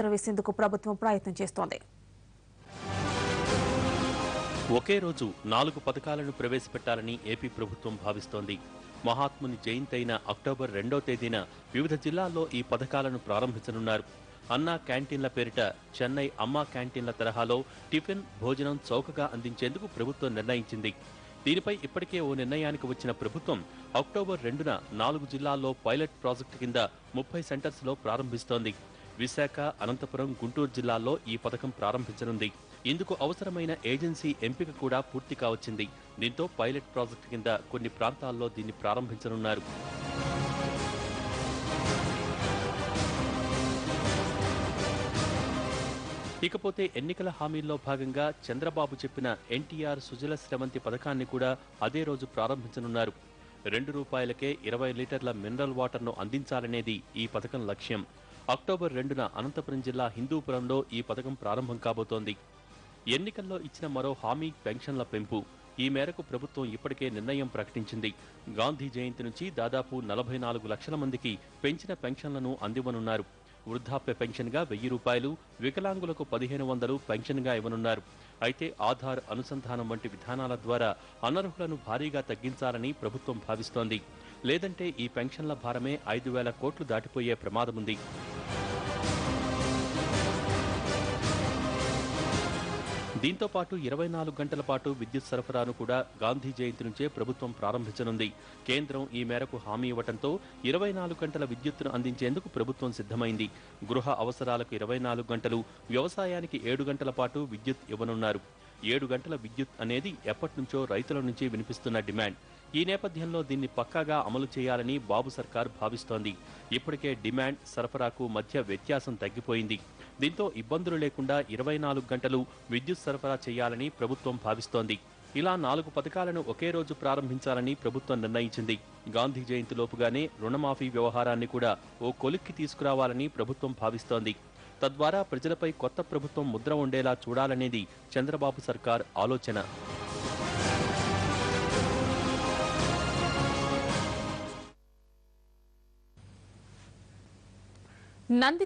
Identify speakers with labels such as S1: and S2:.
S1: వేసేందుకు ప్రభుత్వం ప్రయత్నం చేస్తోంది.
S2: ఒకే రోజు 4 పథకాలను ప్రవేశపెట్టాలని ఏపీ ప్రభుత్వం భావిస్తోంది. మహాత్ముని జయంతి అయిన అక్టోబర్ 2వ తేదీన వివిధ జిల్లాల్లో ఈ పథకాలను ప్రారంభించనున్నారు. అన్నా క్యాంటీన్ల పేరిట చెన్నై అమ్మా క్యాంటీన్ల తరహాలో టిఫిన్, భోజనం చౌకగా అందించేందుకు ప్రభుత్వం నిర్ణయించింది. దీనిపై ఇప్పటికే ఓ నిర్ణయానికి వచ్చిన ప్రభుత్వం అక్టోబర్ 2న 4 జిల్లాల్లో పైలట్ ప్రాజెక్టు కింద 30 సెంటర్స్లో ప్రారంభిస్తోంది. విశాఖ, అనంతపురం, గుంటూరు జిల్లాల్లో ఈ పథకం ప్రారంభించనుంది. ఇందుకు అవసరమైన ఏజెన్సీ ఎంపిక కూడా పూర్తి కావచ్చింది. దీంతో పైలట్ ప్రాజెక్టు కింద కొన్ని ప్రాంతాల్లో దీన్ని ప్రారంభించనున్నారు. ఇకపోతే ఎన్నికల హామీల్లో భాగంగా చంద్రబాబు చెప్పిన ఎన్టీఆర్ సుజల శ్రవంతి పథకాన్ని కూడా అదే రోజు ప్రారంభించనున్నారు. ₹2కే 20 లీటర్ల మినరల్ వాటర్ను అందించాలనేది ఈ పథకం లక్ష్యం. అక్టోబర్ 2న అనంతపురం జిల్లా హిందూపురంలో ఈ పథకం ప్రారంభం కాబోతోంది. ఎన్నికల్లో ఇచ్చిన మరో హామీ పెన్షన్ల పెంపు. ఈ మేరకు ప్రభుత్వం ఇప్పటికే నిర్ణయం ప్రకటించింది. గాంధీ జయంతి నుంచి దాదాపు 44 లక్షల మందికి పెంచిన పెన్షన్లను అందివ్వనున్నారు. వృద్ధాప్య పెన్షన్గా ₹1000, వికలాంగులకు 1500 పెన్షన్గా ఇవ్వనున్నారు. అయితే ఆధార్ అనుసంధానం వంటి విధానాల ద్వారా అనర్హులను భారీగా తగ్గించాలని ప్రభుత్వం భావిస్తోంది. లేదంటే ఈ పెన్షన్ల భారమే 5,000 కోట్లు దాటిపోయే ప్రమాదముంది. దీంతో పాటు 24 గంటల పాటు విద్యుత్ సరఫరాను కూడా గాంధీ జయంతి నుంచే ప్రభుత్వం ప్రారంభించనుంది. కేంద్రం ఈ మేరకు హామీ ఇవ్వడంతో 24 గంటల విద్యుత్తును అందించేందుకు ప్రభుత్వం సిద్ధమైంది. గృహ అవసరాలకు 24 గంటలు, వ్యవసాయానికి 7 గంటల పాటు విద్యుత్ ఇవ్వనున్నారు. 7 గంటల విద్యుత్ అనేది ఎప్పటినుంచో రైతుల నుంచి వినిపిస్తున్న డిమాండ్. ఈ నేపథ్యంలో దీన్ని పక్కాగా అమలు చేయాలని బాబు సర్కార్ భావిస్తోంది. ఇప్పటికే డిమాండ్, సరఫరాకు మధ్య వ్యత్యాసం తగ్గిపోయింది. దీంతో ఇబ్బందులు లేకుండా 24 గంటలు విద్యుత్ సరఫరా చేయాలని ప్రభుత్వం భావిస్తోంది. ఇలా 4 పథకాలను ఒకే రోజు ప్రారంభించాలని ప్రభుత్వం నిర్ణయించింది. గాంధీ జయంతిలోపుగానే రుణమాఫీ వ్యవహారాన్ని కూడా ఓ కొలిక్కి తీసుకురావాలని ప్రభుత్వం భావిస్తోంది. తద్వారా ప్రజలపై కొత్త ప్రభుత్వం ముద్ర ఉండేలా చూడాలనేది చంద్రబాబు సర్కార్ ఆలోచన.
S1: నంది